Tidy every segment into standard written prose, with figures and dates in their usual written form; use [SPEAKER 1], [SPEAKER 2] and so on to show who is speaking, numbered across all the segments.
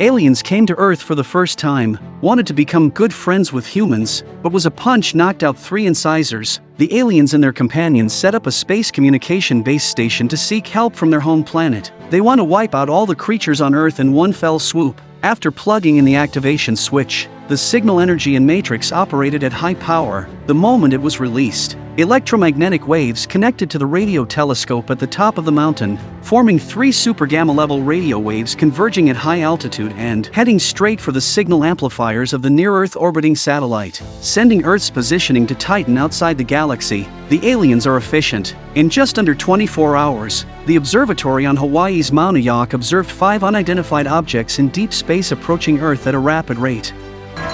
[SPEAKER 1] Aliens came to Earth for the first time, wanted to become good friends with humans, but was a punch knocked out 3 incisors. The aliens and their companions set up a space communication base station to seek help from their home planet. They want to wipe out all the creatures on Earth in one fell swoop. After plugging in the activation switch, the signal energy and matrix operated at high power. The moment it was released, electromagnetic waves connected to the radio telescope at the top of the mountain, forming 3 super gamma-level radio waves converging at high altitude and heading straight for the signal amplifiers of the near-Earth orbiting satellite, sending Earth's positioning to Titan outside the galaxy. The aliens are efficient. In just under 24 hours, the observatory on Hawaii's Mauna Kea observed 5 unidentified objects in deep space approaching Earth at a rapid rate.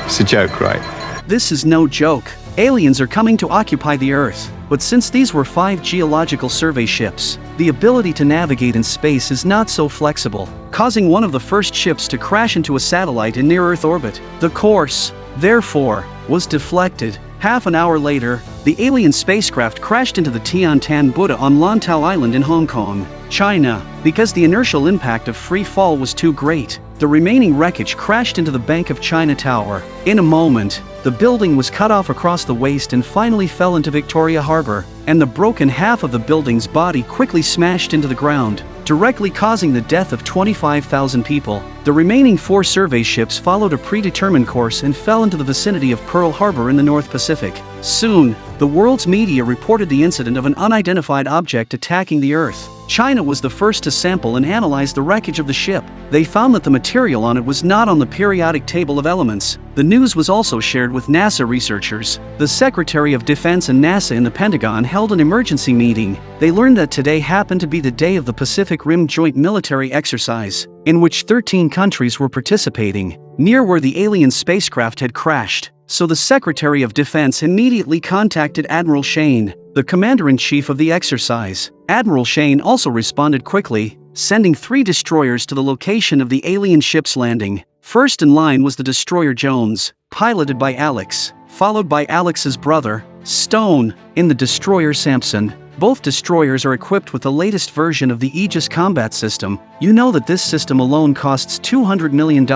[SPEAKER 2] It's a joke, right?
[SPEAKER 1] This is no joke. Aliens are coming to occupy the Earth. But since these were 5 geological survey ships, the ability to navigate in space is not so flexible, causing one of the first ships to crash into a satellite in near-Earth orbit. The course, therefore, was deflected. Half an hour later, the alien spacecraft crashed into the Tiantan Buddha on Lantau Island in Hong Kong, China. Because the inertial impact of free fall was too great, the remaining wreckage crashed into the Bank of China Tower. In a moment, the building was cut off across the waist and finally fell into Victoria Harbor, and the broken half of the building's body quickly smashed into the ground, directly causing the death of 25,000 people. The remaining 4 survey ships followed a predetermined course and fell into the vicinity of Pearl Harbor in the North Pacific. Soon, the world's media reported the incident of an unidentified object attacking the Earth. China was the first to sample and analyze the wreckage of the ship. They found that the material on it was not on the periodic table of elements. The news was also shared with NASA researchers. The Secretary of Defense and NASA in the Pentagon held an emergency meeting. They learned that today happened to be the day of the Pacific Rim Joint Military Exercise, in which 13 countries were participating, near where the alien spacecraft had crashed. So the Secretary of Defense immediately contacted Admiral Shane, the Commander-in-Chief of the exercise. Admiral Shane also responded quickly, sending 3 destroyers to the location of the alien ship's landing. First in line was the destroyer Jones, piloted by Alex, followed by Alex's brother, Stone, in the destroyer Samson. Both destroyers are equipped with the latest version of the Aegis combat system. You know that this system alone costs $200 million.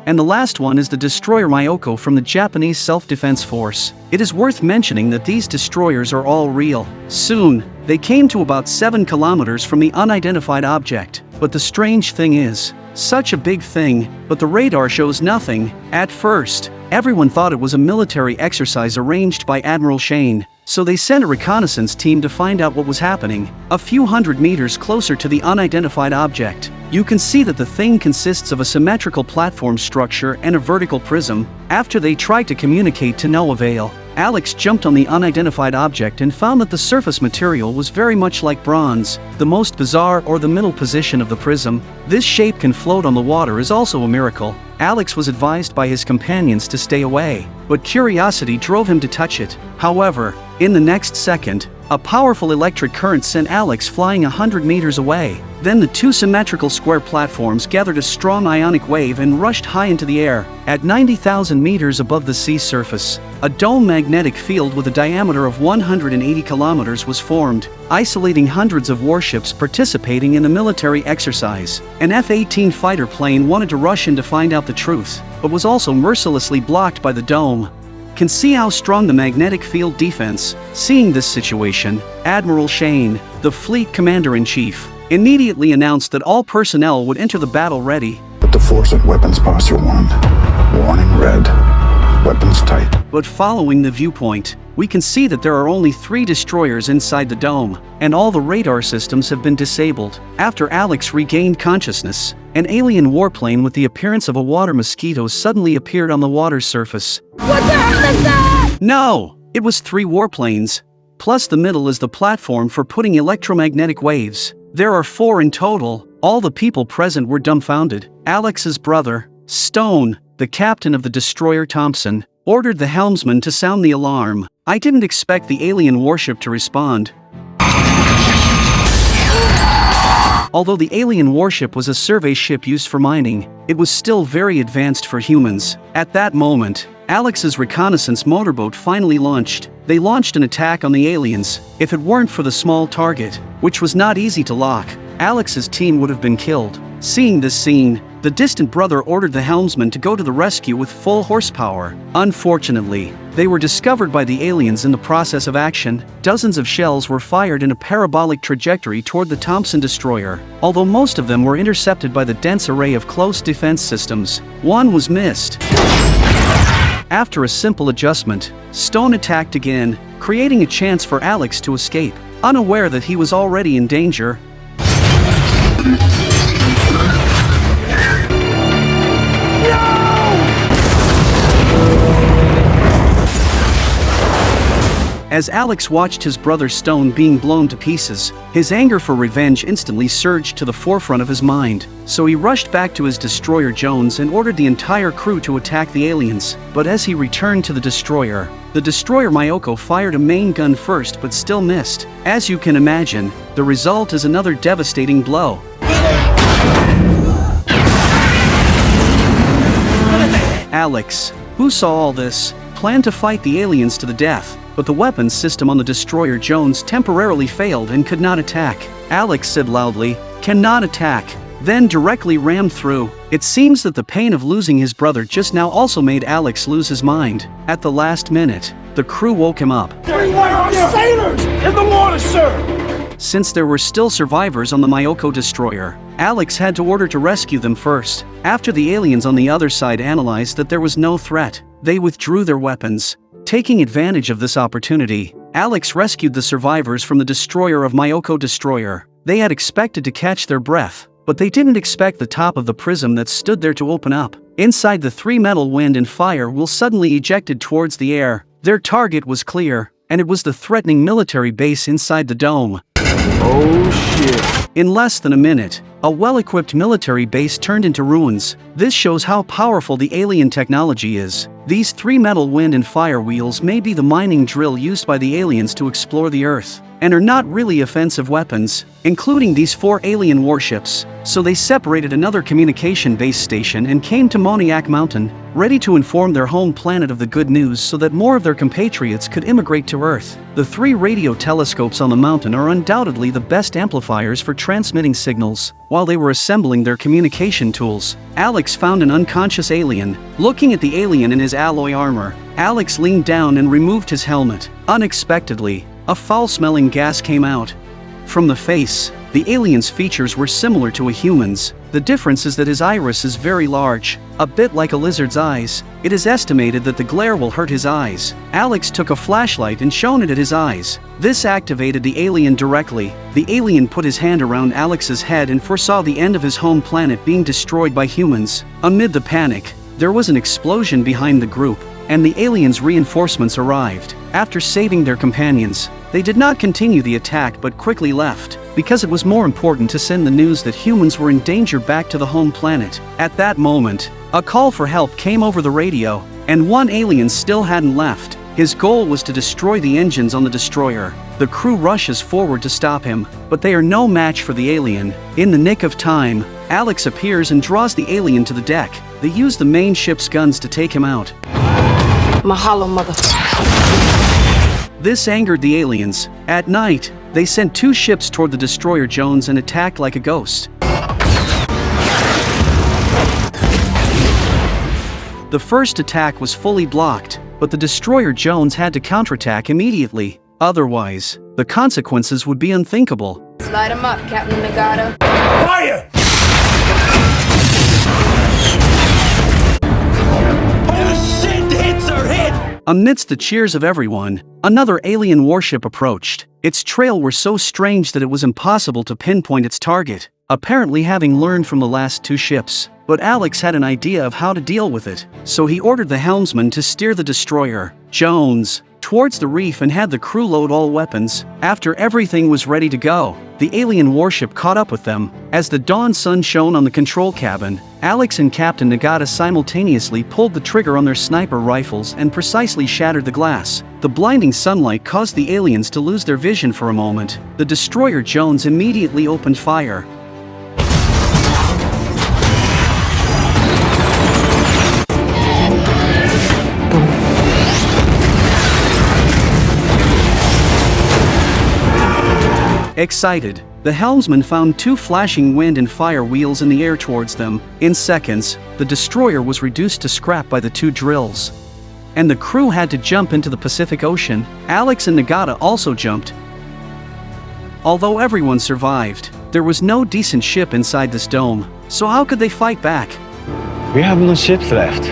[SPEAKER 1] And the last one is the destroyer Myoko from the Japanese Self-Defense Force. It is worth mentioning that these destroyers are all real. Soon, they came to about 7 kilometers from the unidentified object. But the strange thing is, such a big thing, but the radar shows nothing. At first, everyone thought it was a military exercise arranged by Admiral Shane. So they sent a reconnaissance team to find out what was happening. A few hundred meters closer to the unidentified object, you can see that the thing consists of a symmetrical platform structure and a vertical prism. After they tried to communicate to no avail, Alex jumped on the unidentified object and found that the surface material was very much like bronze. The most bizarre or the middle position of the prism. This shape can float on the water is also a miracle. Alex was advised by his companions to stay away, but curiosity drove him to touch it. However, in the next second, a powerful electric current sent Alex flying 100 meters away. Then the 2 symmetrical square platforms gathered a strong ionic wave and rushed high into the air. At 90,000 meters above the sea surface, a dome magnetic field with a diameter of 180 kilometers was formed, isolating hundreds of warships participating in the military exercise. An F-18 fighter plane wanted to rush in to find out the truth, but was also mercilessly blocked by the dome. Can see how strong the magnetic field defense. Seeing this situation, Admiral Shane, the fleet commander-in-chief, immediately announced that all personnel would enter the battle ready.
[SPEAKER 3] Put the force at weapons posture 1. Warning red. Weapons tight.
[SPEAKER 1] But following the viewpoint, we can see that there are only 3 destroyers inside the dome, and all the radar systems have been disabled. After Alex regained consciousness, an alien warplane with the appearance of a water mosquito suddenly appeared on the water's surface.
[SPEAKER 4] What the hell is that?
[SPEAKER 1] No! It was 3 warplanes. Plus the middle is the platform for putting electromagnetic waves. There are 4 in total. All the people present were dumbfounded. Alex's brother, Stone, the captain of the destroyer Thompson, ordered the helmsman to sound the alarm. I didn't expect the alien warship to respond. Although the alien warship was a survey ship used for mining, it was still very advanced for humans. At that moment, Alex's reconnaissance motorboat finally launched. They launched an attack on the aliens. If it weren't for the small target, which was not easy to lock, Alex's team would have been killed. Seeing this scene, the distant brother ordered the helmsman to go to the rescue with full horsepower. Unfortunately, they were discovered by the aliens in the process of action. Dozens of shells were fired in a parabolic trajectory toward the Thompson destroyer. Although most of them were intercepted by the dense array of close defense systems, one was missed. After a simple adjustment, Stone attacked again, creating a chance for Alex to escape. Unaware that he was already in danger, as Alex watched his brother Stone being blown to pieces, his anger for revenge instantly surged to the forefront of his mind. So he rushed back to his destroyer Jones and ordered the entire crew to attack the aliens. But as he returned to the destroyer Mayoko fired a main gun first but still missed. As you can imagine, the result is another devastating blow. Alex, who saw all this, planned to fight the aliens to the death. But the weapons system on the destroyer Jones temporarily failed and could not attack. Alex said loudly, "Cannot attack," then directly rammed through. It seems that the pain of losing his brother just now also made Alex lose his mind. At the last minute, the crew woke him up.
[SPEAKER 5] There are sailors in the water, sir!
[SPEAKER 1] Since there were still survivors on the Mayoko destroyer, Alex had to order to rescue them first. After the aliens on the other side analyzed that there was no threat, they withdrew their weapons. Taking advantage of this opportunity, Alex rescued the survivors from the destroyer of Mayoko destroyer. They had expected to catch their breath, but they didn't expect the top of the prism that stood there to open up. Inside, the three metal wind and fire will suddenly ejected towards the air. Their target was clear, and it was the threatening military base inside the dome.
[SPEAKER 5] Oh shit.
[SPEAKER 1] In less than a minute, a well-equipped military base turned into ruins. This shows how powerful the alien technology is. These three metal wind and fire wheels may be the mining drill used by the aliens to explore the Earth, and are not really offensive weapons, including these 4 alien warships. So they separated another communication base station and came to Moniac Mountain, ready to inform their home planet of the good news so that more of their compatriots could immigrate to Earth. The 3 radio telescopes on the mountain are undoubtedly the best amplifiers for transmitting signals. While they were assembling their communication tools, Alex found an unconscious alien. Looking at the alien in his alloy armor, Alex leaned down and removed his helmet. Unexpectedly, a foul-smelling gas came out from the face. The alien's features were similar to a human's. The difference is that his iris is very large, a bit like a lizard's eyes. It is estimated that the glare will hurt his eyes. Alex took a flashlight and shone it at his eyes. This activated the alien directly. The alien put his hand around Alex's head and foresaw the end of his home planet being destroyed by humans. Amid the panic, there was an explosion behind the group, and the aliens' reinforcements arrived. After saving their companions, they did not continue the attack but quickly left, because it was more important to send the news that humans were in danger back to the home planet. At that moment, a call for help came over the radio, and one alien still hadn't left. His goal was to destroy the engines on the destroyer. The crew rushes forward to stop him, but they are no match for the alien. In the nick of time, Alex appears and draws the alien to the deck. They use the main ship's guns to take him out.
[SPEAKER 4] Mahalo, motherfucker.
[SPEAKER 1] This angered the aliens. At night, they sent 2 ships toward the destroyer Jones and attacked like a ghost. The first attack was fully blocked, but the destroyer Jones had to counterattack immediately. Otherwise, the consequences would be unthinkable.
[SPEAKER 4] Slide him up, Captain Nagata.
[SPEAKER 5] Fire! Oh shit, the hits are hit!
[SPEAKER 1] Amidst the cheers of everyone, another alien warship approached. Its trail were so strange that it was impossible to pinpoint its target, apparently having learned from the last 2 ships. But Alex had an idea of how to deal with it, so he ordered the helmsman to steer the destroyer Jones towards the reef and had the crew load all weapons. After everything was ready to go, the alien warship caught up with them. As the dawn sun shone on the control cabin, Alex and Captain Nagata simultaneously pulled the trigger on their sniper rifles and precisely shattered the glass. The blinding sunlight caused the aliens to lose their vision for a moment. The destroyer Jones immediately opened fire. Excited, The helmsman found two flashing wind and fire wheels in the air towards them. In seconds, the destroyer was reduced to scrap by the two drills. And the crew had to jump into the Pacific Ocean. Alex and Nagata also jumped. Although everyone survived, there was no decent ship inside this dome, so how could they fight back?
[SPEAKER 2] We have no ships left.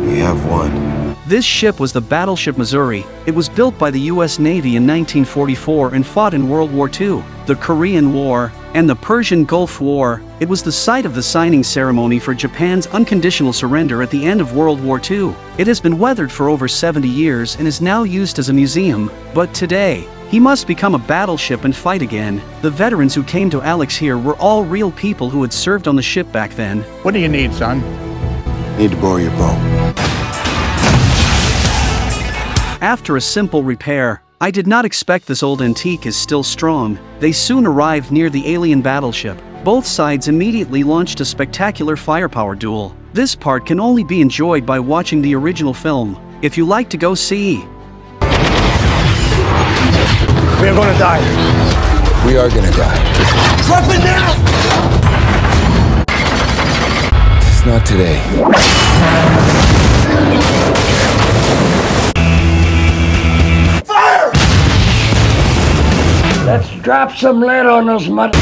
[SPEAKER 6] We have one.
[SPEAKER 1] This ship was the battleship Missouri. It was built by the US Navy in 1944 and fought in World War II, the Korean War, and the Persian Gulf War. It was the site of the signing ceremony for Japan's unconditional surrender at the end of World War II. It has been weathered for over 70 years and is now used as a museum. But today, he must become a battleship and fight again. The veterans who came to Alex here were all real people who had served on the ship back then.
[SPEAKER 7] What do you need, son?
[SPEAKER 6] Need to borrow your boat.
[SPEAKER 1] After a simple repair, I did not expect this old antique is still strong. They soon arrived near the alien battleship. Both sides immediately launched a spectacular firepower duel. This part can only be enjoyed by watching the original film. If you like to go see.
[SPEAKER 5] We are gonna die.
[SPEAKER 6] We are gonna die.
[SPEAKER 5] Drop it now!
[SPEAKER 6] It's not today.
[SPEAKER 5] Fire!
[SPEAKER 7] Let's drop some lead on those mud.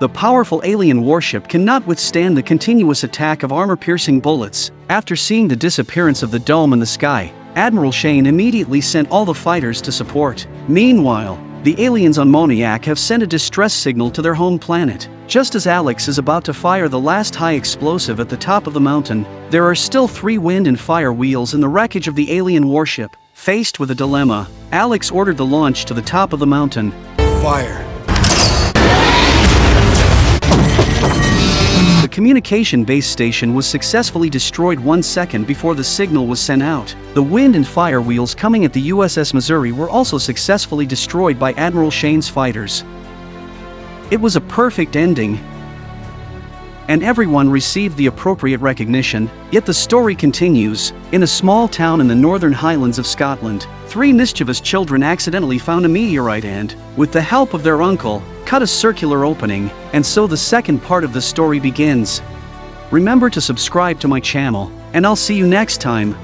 [SPEAKER 1] The powerful alien warship cannot withstand the continuous attack of armor-piercing bullets. After seeing the disappearance of the dome in the sky, Admiral Shane immediately sent all the fighters to support. Meanwhile, the aliens on Moniac have sent a distress signal to their home planet. Just as Alex is about to fire the last high explosive at the top of the mountain, there are still 3 wind and fire wheels in the wreckage of the alien warship. Faced with a dilemma, Alex ordered the launch to the top of the mountain.
[SPEAKER 6] Fire.
[SPEAKER 1] The communication base station was successfully destroyed 1 second before the signal was sent out. The wind and fire wheels coming at the USS Missouri were also successfully destroyed by Admiral Shane's fighters. It was a perfect ending, and everyone received the appropriate recognition. Yet the story continues. In a small town in the northern highlands of Scotland, 3 mischievous children accidentally found a meteorite and, with the help of their uncle, cut a circular opening, and so the second part of the story begins. Remember to subscribe to my channel, and I'll see you next time.